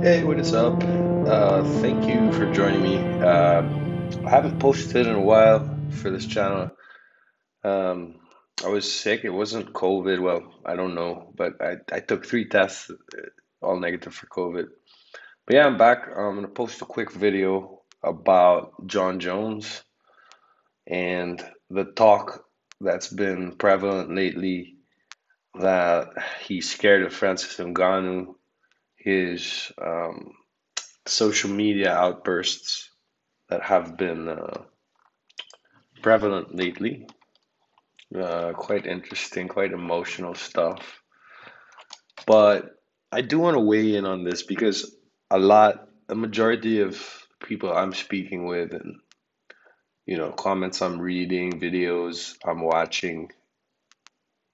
Hey, what is up? Thank you for joining me. I haven't posted in a while for this channel. Um, I was sick. It wasn't COVID. Well, I don't know, but I took three tests, all negative for COVID. But yeah, I'm back. I'm gonna post a quick video about John Jones and the talk that's been prevalent lately that he's scared of Francis Ngannou, his social media outbursts that have been prevalent lately. Quite interesting, quite emotional stuff. But I do want to weigh in on this because a majority of people I'm speaking with and comments I'm reading, videos I'm watching,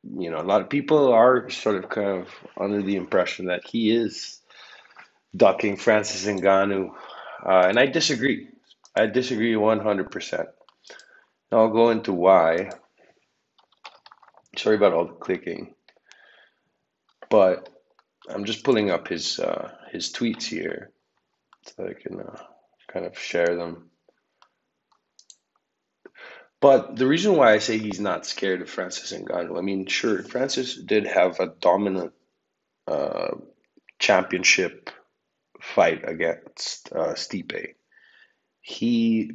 a lot of people are sort of kind of under the impression that he is ducking Francis Ngannou, and I disagree. I disagree 100%. I'll go into why. Sorry about all the clicking, but I'm just pulling up his tweets here so I can kind of share them. But the reason why I say he's not scared of Francis Ngannou, I mean, sure, Francis did have a dominant uh, championship fight against Stipe. He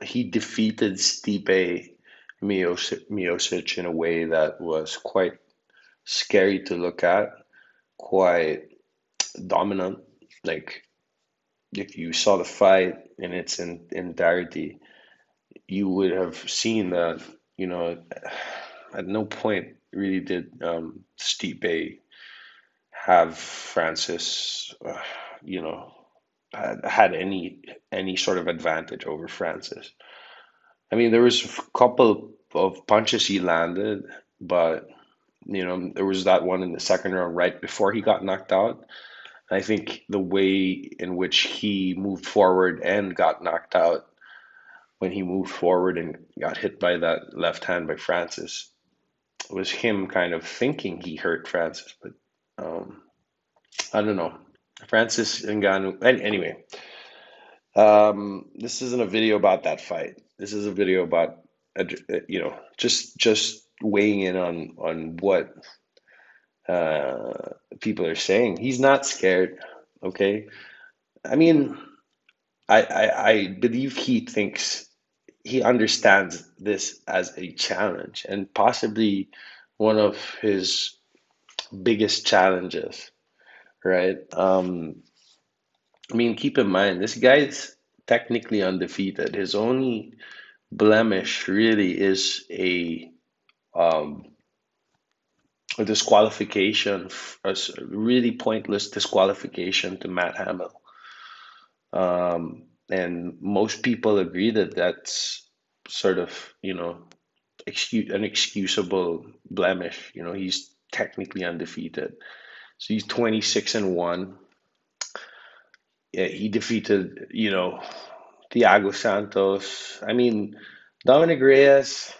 he defeated Stipe Miocic in a way that was quite scary to look at, quite dominant. Like if you saw the fight in its entirety, you would have seen that, at no point really did Stipe have Francis, had any sort of advantage over Francis. I mean, there was a couple of punches he landed, but there was that one in the second round right before he got knocked out. I think the way in which he moved forward and got knocked out when he moved forward and got hit by that left hand by Francis was him kind of thinking he hurt Francis, but um, I don't know. Francis Ngannou. Anyway, this isn't a video about that fight. This is a video about just weighing in on what people are saying. He's not scared. Okay, I mean, I believe he thinks he understands this as a challenge and possibly one of his biggest challenges, right? I mean, keep in mind, this guy's technically undefeated. His only blemish really is um, a disqualification, really pointless disqualification to Matt Hamill. And most people agree that that's sort of, an excusable blemish. He's technically undefeated. So he's 26-1. Yeah, he defeated, Thiago Santos. I mean, Dominic Reyes.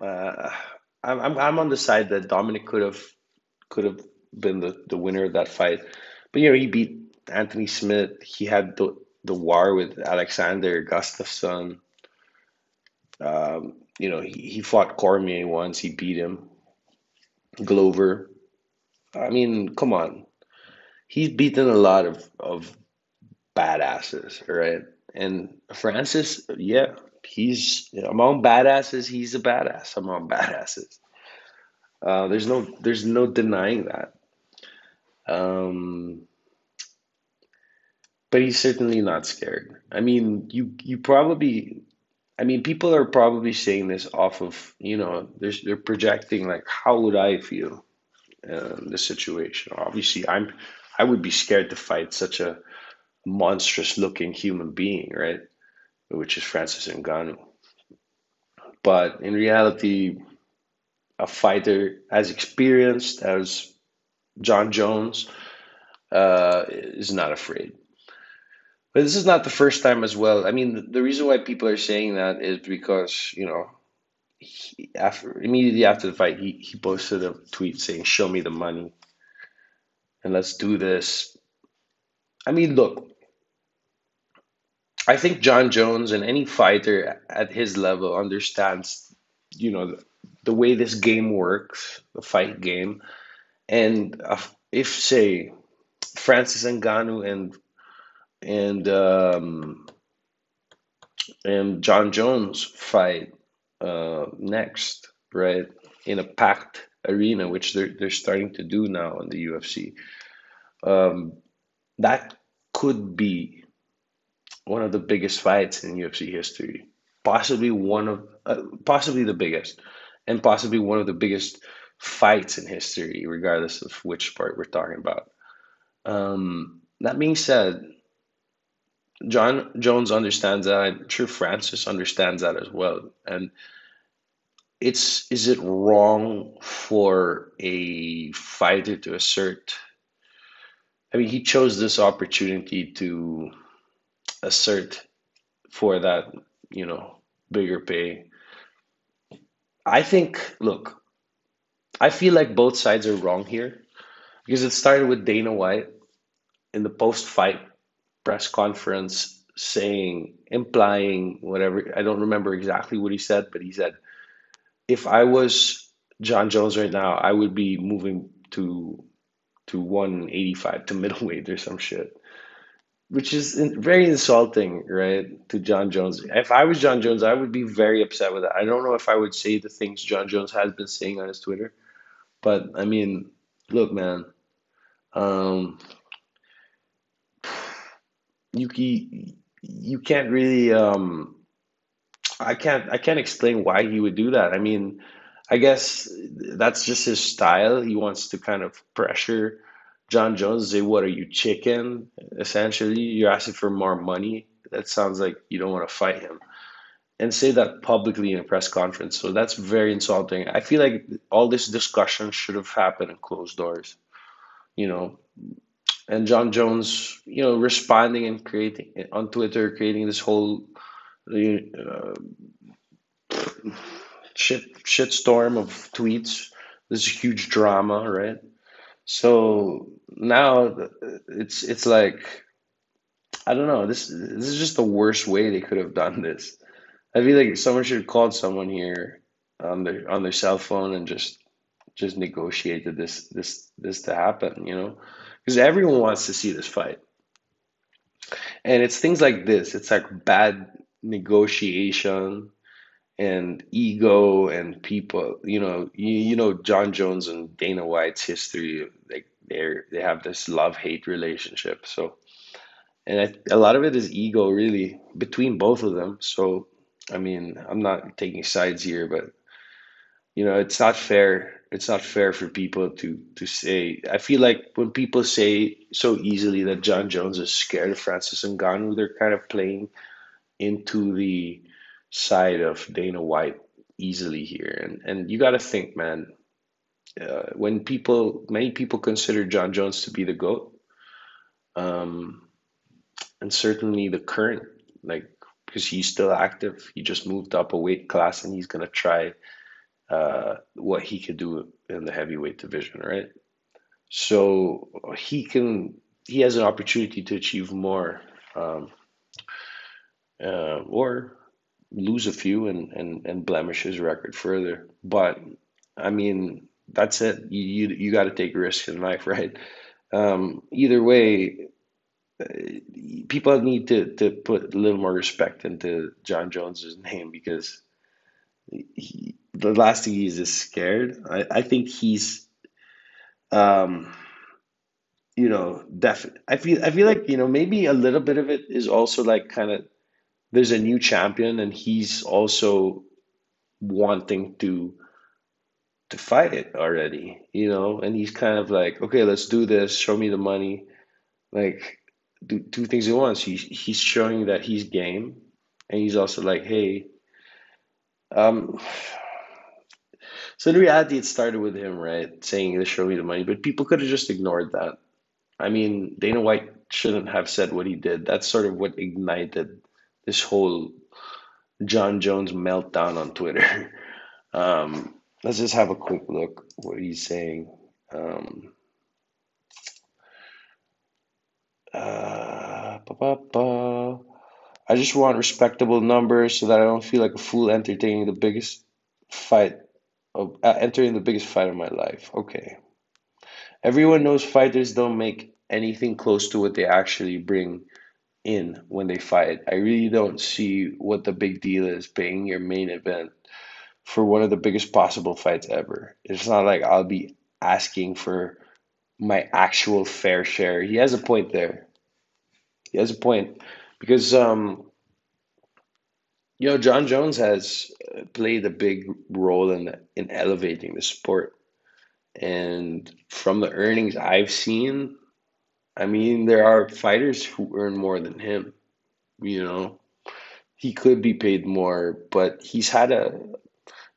Uh, I'm on the side that Dominic could have been the winner of that fight, but he beat Anthony Smith. He had the war with Alexander Gustafsson. He fought Cormier once. He beat him. Glover. I mean, come on. He's beaten a lot of badasses, right? And Francis, yeah, he's among badasses. He's a badass among badasses. There's no denying that. Um, but he's certainly not scared. I mean, you probably, I mean, people are probably saying this off of, they're projecting like, how would I feel in this situation? Obviously, I would be scared to fight such a monstrous looking human being, right? Which is Francis Ngannou. But in reality, a fighter as experienced as John Jones is not afraid. But this is not the first time as well. I mean, the reason why people are saying that is because, immediately after the fight, he posted a tweet saying, "Show me the money and let's do this." I mean, look, I think John Jones and any fighter at his level understands, the way this game works, the fight game. And if, say, Francis Ngannou and and John Jones fight next, right, in a packed arena, which they're starting to do now in the UFC, um, that could be one of the biggest fights in UFC history, possibly the biggest, and possibly one of the biggest fights in history, regardless of which part we're talking about. That being said, John Jones understands that. I'm sure Francis understands that as well. And is it wrong for a fighter to assert? I mean, he chose this opportunity to assert for that, you know, bigger pay. I think, look, I feel like both sides are wrong here because it started with Dana White in the post-fight press conference saying, implying whatever. I don't remember exactly what he said, but he said, if I was John Jones right now, I would be moving to 185 to middleweight or some shit, which is very insulting, right, to John Jones. If I was John Jones, I would be very upset with that. I don't know if I would say the things John Jones has been saying on his Twitter, but I mean, look, man, um, you can't really I can't explain why he would do that. I mean, I guess that's just his style. He wants to kind of pressure John Jones, say, "What are you, chicken?" Essentially, you're asking for more money. That sounds like you don't want to fight him, and say that publicly in a press conference. So that's very insulting. I feel like all this discussion should have happened in closed doors, you know. And John Jones, responding and creating on Twitter, creating this whole uh, shitstorm of tweets. This huge drama, right? So now it's like, I don't know. This is just the worst way they could have done this. I feel like someone should have called someone here on their cell phone and just negotiated this to happen, because everyone wants to see this fight, and it's things like this. It's like bad negotiation and ego and people, John Jones and Dana White's history, like they have this love-hate relationship. So, and a lot of it is ego, really, between both of them. So, I mean, I'm not taking sides here, but it's not fair. It's not fair for people to say. I feel like when people say so easily that John Jones is scared of Francis Ngannou, they're kind of playing into the side of Dana White easily here. And you got to think, man, when many people consider John Jones to be the GOAT, um, and certainly the current, like, because he's still active, he just moved up a weight class and he's going to try what he could do in the heavyweight division, right? So he has an opportunity to achieve more, um, or lose a few and blemish his record further. But I mean, that's it. You got to take risks in life, right? Either way, people need to put a little more respect into John Jones's name because the last thing he's is scared. I think he's um, I feel like maybe a little bit of it is also like kind of there's a new champion and he's also wanting to fight it already, and he's kind of like, okay, let's do this, show me the money, like do two things at once. He's showing that he's game, and he's also like, hey, um, so in reality, it started with him, right, saying, let's show me the money, but people could have just ignored that. I mean, Dana White shouldn't have said what he did. That's sort of what ignited this whole John Jones meltdown on Twitter. Let's just have a quick look what he's saying. Um, ba, ba. I just want respectable numbers so that I don't feel like a fool entertaining the biggest fight entering the biggest fight of my life. Okay. Everyone knows fighters don't make anything close to what they actually bring in when they fight. I really don't see what the big deal is paying your main event for one of the biggest possible fights ever. It's not like I'll be asking for my actual fair share. He has a point there. He has a point because John Jones has played a big role in elevating the sport. And from the earnings I've seen, I mean, there are fighters who earn more than him, you know. He could be paid more, but he's had a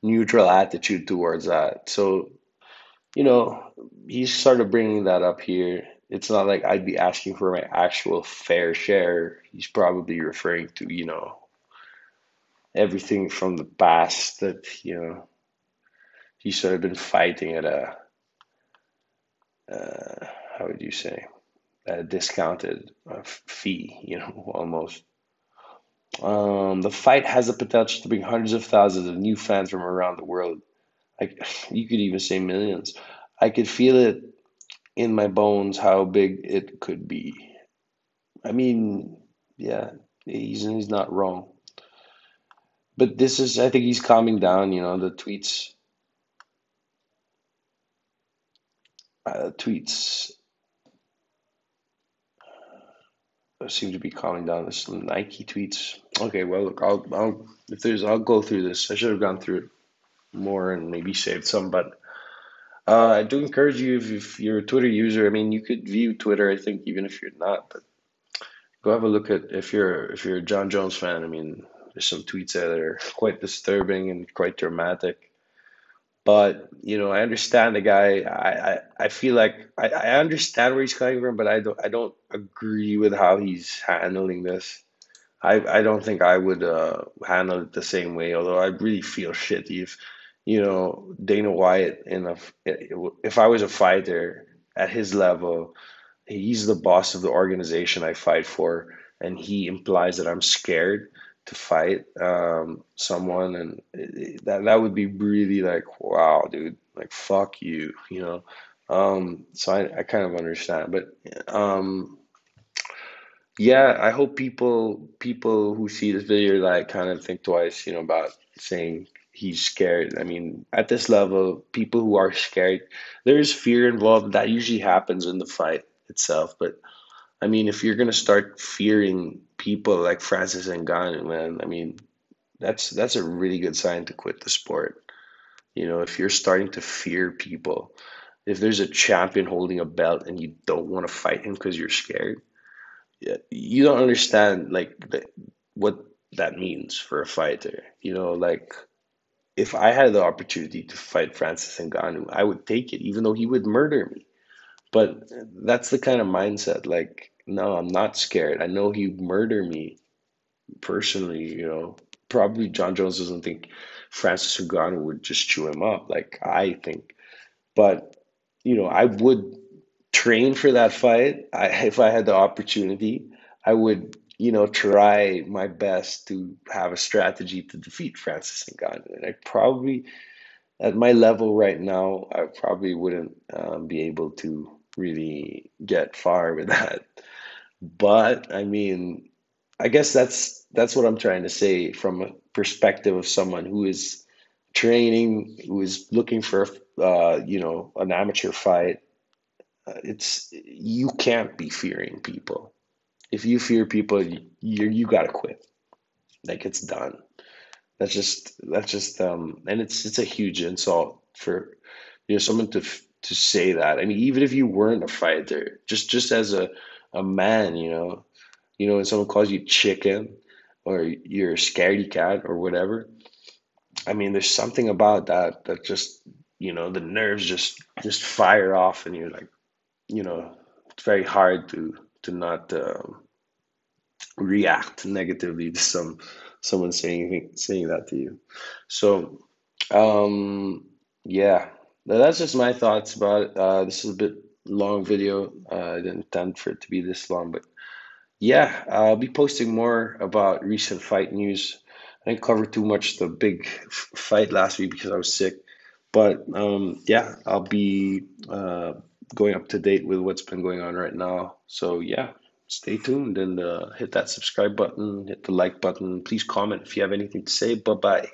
neutral attitude towards that. So, you know, he started bringing that up here. It's not like I'd be asking for my actual fair share. He's probably referring to, everything from the past that, he's sort of been fighting at how would you say, a discounted fee, almost. The fight has the potential to bring hundreds of thousands of new fans from around the world. Like you could even say millions. I could feel it in my bones how big it could be. I mean, yeah, he's not wrong. But I think he's calming down. The tweets seem to be calming down. This Nike tweets. Okay, well, look, I'll go through this. I should have gone through it more and maybe saved some, but I do encourage you if you're a Twitter user. I mean, you could view Twitter. I think even if you're not, but go have a look at if you're a John Jones fan. I mean, there's some tweets there that are quite disturbing and quite dramatic. But I understand the guy. I feel like I understand where he's coming from, but I don't agree with how he's handling this. I don't think I would handle it the same way. Although I really feel shitty if Dana White if I was a fighter at his level, he's the boss of the organization I fight for, and he implies that I'm scared to fight someone, and that would be really like, wow, dude, like fuck you. So I kind of understand, but yeah, I hope people who see this video like kind of think twice, about saying he's scared. I mean, at this level, people who are scared, there's fear involved. That usually happens in the fight itself, but I mean, if you're gonna start fearing people like Francis Ngannou, man, I mean, that's a really good sign to quit the sport. If you're starting to fear people, if there's a champion holding a belt and you don't want to fight him because you're scared, yeah, you don't understand like what that means for a fighter. Like if I had the opportunity to fight Francis Ngannou, I would take it, even though he would murder me. But that's the kind of mindset. Like, no, I'm not scared. I know he'd murder me personally. Probably John Jones doesn't think Francis Ngannou would just chew him up like I think. But I would train for that fight. If I had the opportunity, I would, try my best to have a strategy to defeat Francis Ngannou. And I probably, at my level right now, I probably wouldn't be able to really get far with that. But I mean, I guess that's what I'm trying to say from a perspective of someone who is training, who is looking for, an amateur fight. It's you can't be fearing people. If you fear people, you gotta quit. Like it's done. That's just and it's a huge insult for someone to say that. I mean, even if you weren't a fighter, just as a man, when someone calls you chicken or you're a scaredy cat or whatever, I mean, there's something about that just the nerves just fire off, and you're like, it's very hard to not react negatively to someone saying that to you. So yeah, that's just my thoughts about it. This is a bit long video. I didn't intend for it to be this long, but Yeah, I'll be posting more about recent fight news. I didn't cover too much the big fight last week because I was sick. But yeah, I'll be going up to date with what's been going on right now. So yeah, stay tuned and hit that subscribe button, hit the like button. Please comment if you have anything to say. Bye bye.